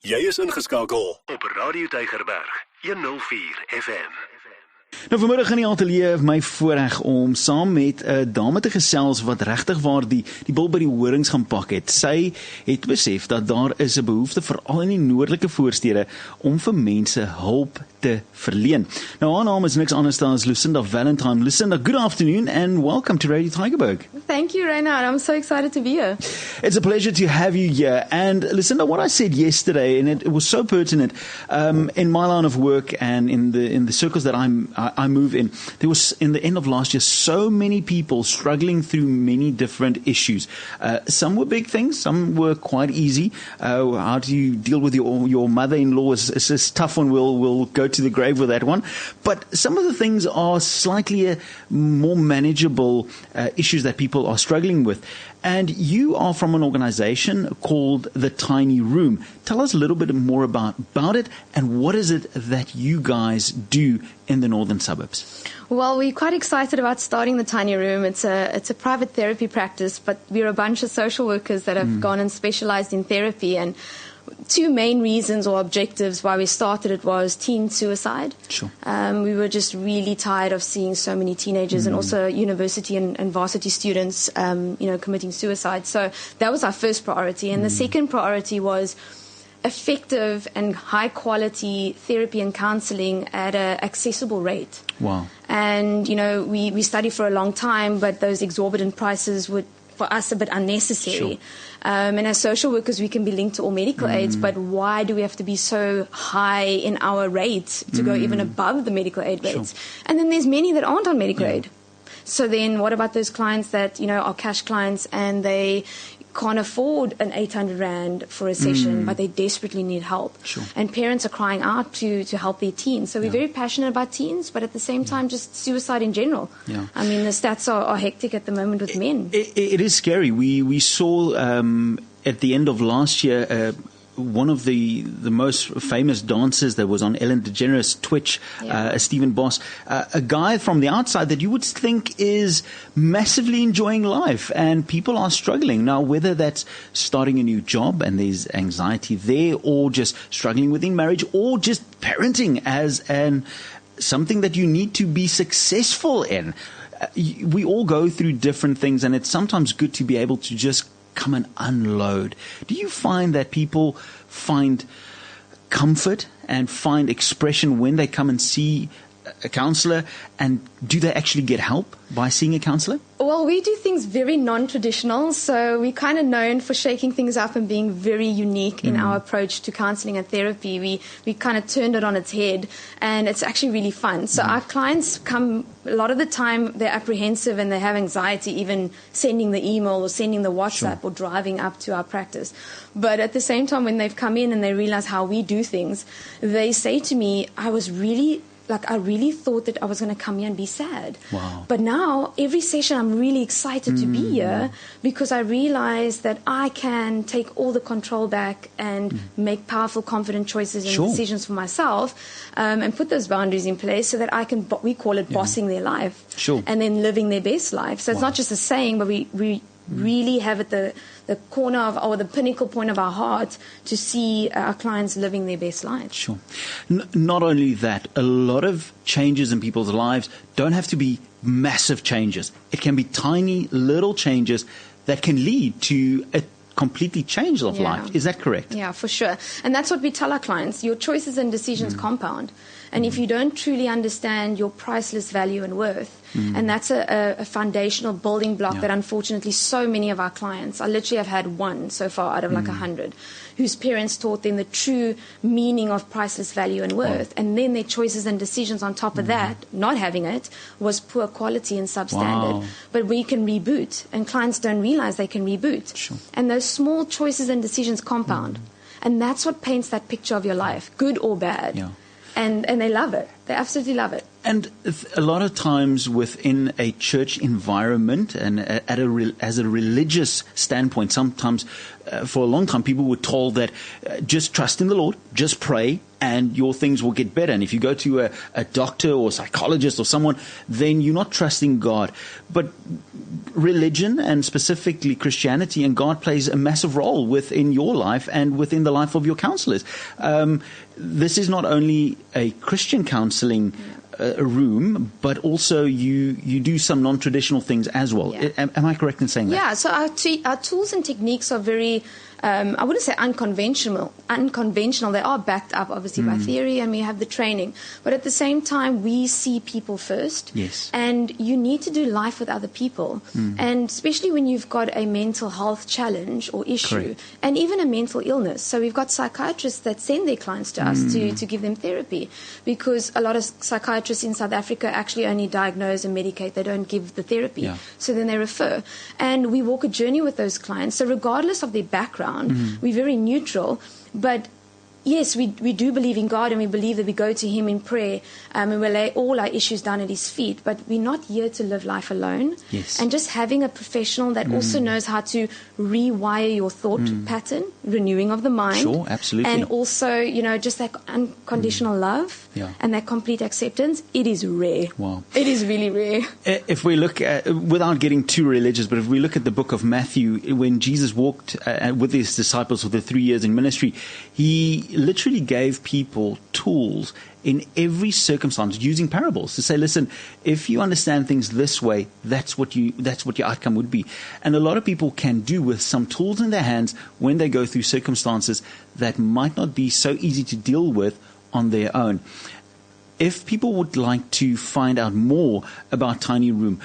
Jy is ingeskakel op Radio Tygerberg 104 FM. Nou vanmiddag in die ateljee my voorreg om saam met 'n dame te gesels wat regtig waar die bil by die horings gaan pak het. Sy het besef dat daar is 'n behoefte veral in die noordelike voorstede om vir mense hulp te verleen. Nou haar naam is niks anders dan as Lucinda Valentine. Lucinda, good afternoon and welcome to Radio Tygerberg. Thank you, Reinhard. I'm so excited to be here. It's a pleasure to have you here. And Lucinda, what I said yesterday, and it was so pertinent, in my line of work and in the circles that I move in, there was, in the end of last year, so many people struggling through many different issues. Some were big things, some were quite easy. How do you deal with your mother-in-law is a tough one. We'll go to the grave with that one. But some of the things are slightly more manageable issues that people are struggling with. And you are from an organization called The Tiny Room. Tell us a little bit more about it, and what is it that you guys do in the northern suburbs? Well, we're quite excited about starting The Tiny Room. It's a private therapy practice, but we're a bunch of social workers that have gone and specialized in therapy. And two main reasons or objectives why we started it was teen suicide. Sure. We were just really tired of seeing so many teenagers and also university and varsity students, committing suicide. So that was our first priority. And the second priority was effective and high quality therapy and counselling at an accessible rate. Wow. And, we studied for a long time, but those exorbitant prices would, for us, a bit unnecessary. Sure. And as social workers, we can be linked to all medical aids, but why do we have to be so high in our rates to go even above the medical aid rates? Sure. And then there's many that aren't on medical aid. So then what about those clients that, are cash clients and they can't afford an 800 Rand for a session, but they desperately need help. Sure. And parents are crying out to help their teens. So we're very passionate about teens, but at the same time, just suicide in general. Yeah. I mean, the stats are hectic at the moment with men. It is scary. We saw at the end of last year one of the most famous dancers that was on Ellen DeGeneres' Twitch, Stephen Boss, a guy from the outside that you would think is massively enjoying life, and people are struggling. Now, whether that's starting a new job and there's anxiety there, or just struggling within marriage, or just parenting as something that you need to be successful in. We all go through different things, and it's sometimes good to be able to just come and unload. Do you find that people find comfort and find expression when they come and see a counselor, and do they actually get help by seeing a counselor? Well, we do things very non-traditional, so we're kind of known for shaking things up and being very unique in our approach to counseling and therapy. We kind of turned it on its head, and it's actually really fun. So our clients come, a lot of the time they're apprehensive and they have anxiety even sending the email or sending the WhatsApp or driving up to our practice. But at the same time, when they've come in and they realize how we do things, they say to me, I really thought that I was going to come here and be sad. Wow. But now, every session, I'm really excited to be here because I realize that I can take all the control back and make powerful, confident choices and decisions for myself, and put those boundaries in place so that I can, we call it bossing their life. Sure. And then living their best life. So it's not just a saying, but we really have at the corner of, or the pinnacle point of our heart to see our clients living their best lives. Sure. Not only that, a lot of changes in people's lives don't have to be massive changes. It can be tiny little changes that can lead to a completely change of life. Is that correct? Yeah, for sure. And that's what we tell our clients. Your choices and decisions compound. And if you don't truly understand your priceless value and worth, and that's a foundational building block that unfortunately so many of our clients, I literally have had one so far out of like 100, whose parents taught them the true meaning of priceless value and worth. And then their choices and decisions on top of that, not having it, was poor quality and substandard. But we can reboot, and clients don't realize they can reboot. Sure. And those small choices and decisions compound. And that's what paints that picture of your life, good or bad. Yeah. And they love it. they absolutely love it. And a lot of times within a church environment and as a religious standpoint, sometimes for a long time people were told that just trust in the Lord, just pray, and your things will get better. And if you go to a doctor or psychologist or someone, then you're not trusting God. But religion, and specifically Christianity and God, plays a massive role within your life and within the life of your counselors. This is not only a Christian counseling room, but also you do some non-traditional things as well. Yeah. Am I correct in saying that? Yeah, so our tools and techniques are very, I wouldn't say unconventional. They are backed up, obviously, by theory, and we have the training. But at the same time, we see people first. Yes. And you need to do life with other people. And especially when you've got a mental health challenge or issue, Correct. and even a mental illness. So we've got psychiatrists that send their clients to us to give them therapy, because a lot of psychiatrists in South Africa actually only diagnose and medicate. They don't give the therapy. Yeah. So then they refer. And we walk a journey with those clients. So regardless of their background, we're very neutral. But yes, we do believe in God, and we believe that we go to Him in prayer, and we lay all our issues down at His feet. But we're not here to live life alone. Yes. And just having a professional that also knows how to rewire your thought pattern, renewing of the mind. Sure, absolutely. And also, just that unconditional love and that complete acceptance. It is rare. Wow. It is really rare. If we look at, without getting too religious, but if we look at the book of Matthew, when Jesus walked with his disciples for the 3 years in ministry, he literally gave people tools in every circumstance using parables to say, listen, if you understand things this way, that's what your outcome would be. And a lot of people can do with some tools in their hands when they go through circumstances that might not be so easy to deal with on their own. If people would like to find out more about Tiny Room,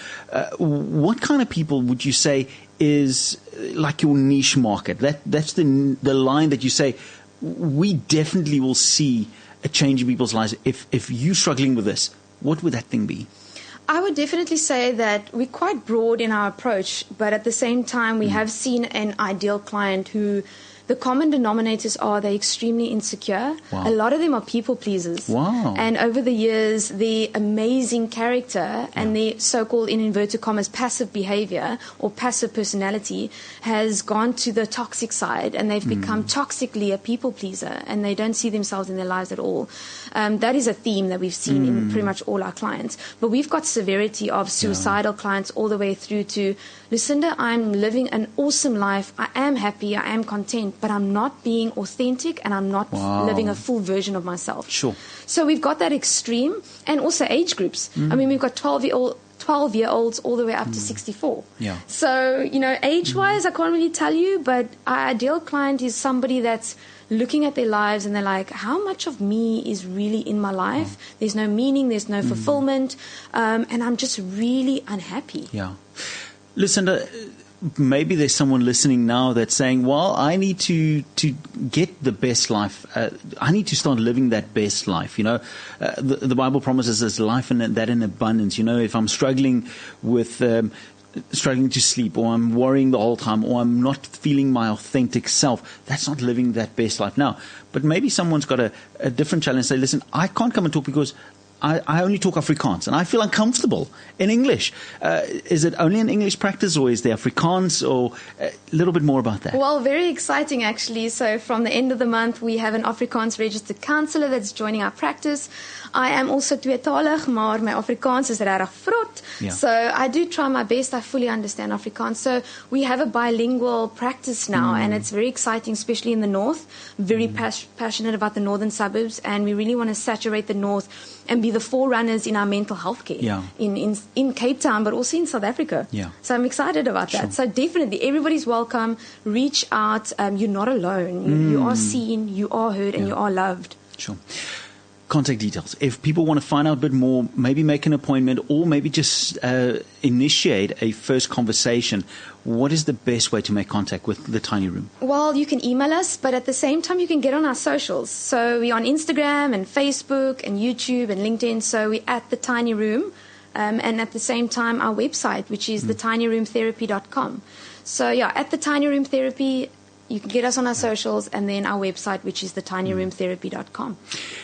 what kind of people would you say is like your niche market? That's the line that you say, we definitely will see a change in people's lives. If you're struggling with this, what would that thing be? I would definitely say that we're quite broad in our approach, but at the same time, we have seen an ideal client who the common denominators are they're extremely insecure. Wow. A lot of them are people pleasers. Wow. And over the years, the amazing character and the so-called, in inverted commas, passive behavior or passive personality has gone to the toxic side, and they've become toxically a people pleaser, and they don't see themselves in their lives at all. That is a theme that we've seen in pretty much all our clients. But we've got severity of suicidal clients all the way through to, Lucinda, I'm living an awesome life. I am happy. I am content. But I'm not being authentic, and I'm not living a full version of myself. Sure. So we've got that extreme, and also age groups. I mean, we've got 12-year-olds all the way up to 64. Yeah. So, age-wise, I can't really tell you, but our ideal client is somebody that's looking at their lives and they're like, how much of me is really in my life? There's no meaning, there's no fulfillment, and I'm just really unhappy. Yeah. Lucinda, maybe there's someone listening now that's saying, well, I need to get the best life. I need to start living that best life. The Bible promises us life and that in abundance. If I'm struggling with struggling to sleep, or I'm worrying the whole time, or I'm not feeling my authentic self, that's not living that best life now. But maybe someone's got a different challenge. Say, listen, I can't come and talk because I only talk Afrikaans and I feel uncomfortable in English. Is it only an English practice, or is there Afrikaans, or a little bit more about that? Well, very exciting actually. So from the end of the month, we have an Afrikaans registered counsellor that's joining our practice. I am also tweetalig, maar my Afrikaans is regtig vrot. Yeah. So I do try my best. I fully understand Afrikaans. So we have a bilingual practice now, and it's very exciting, especially in the north. Very passionate about the northern suburbs, and we really want to saturate the north and be the forerunners in our mental health care in Cape Town, but also in South Africa. Yeah. So I'm excited about that. So definitely, everybody's welcome. Reach out. You're not alone. You are seen, you are heard, and you are loved. Sure. Contact details. If people want to find out a bit more, maybe make an appointment, or maybe just initiate a first conversation, what is the best way to make contact with the Tiny Room? Well, you can email us, but at the same time, you can get on our socials. So we're on Instagram and Facebook and YouTube and LinkedIn. So we're at the Tiny Room. And at the same time, our website, which is thetinyroomtherapy.com. So, at the Tiny Room Therapy, You can get us on our socials and then our website, which is thetinyroomtherapy.com.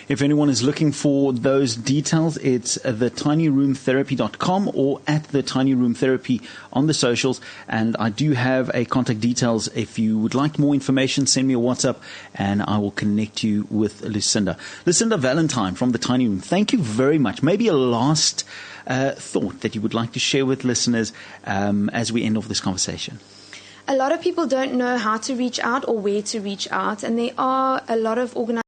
If anyone is looking for those details, it's thetinyroomtherapy.com or at the Tiny Room Therapy on the socials. And I do have a contact details. If you would like more information, send me a WhatsApp and I will connect you with Lucinda. Lucinda Valentine from the Tiny Room, thank you very much. Maybe a last thought that you would like to share with listeners as we end off this conversation. A lot of people don't know how to reach out or where to reach out, and there are a lot of organizations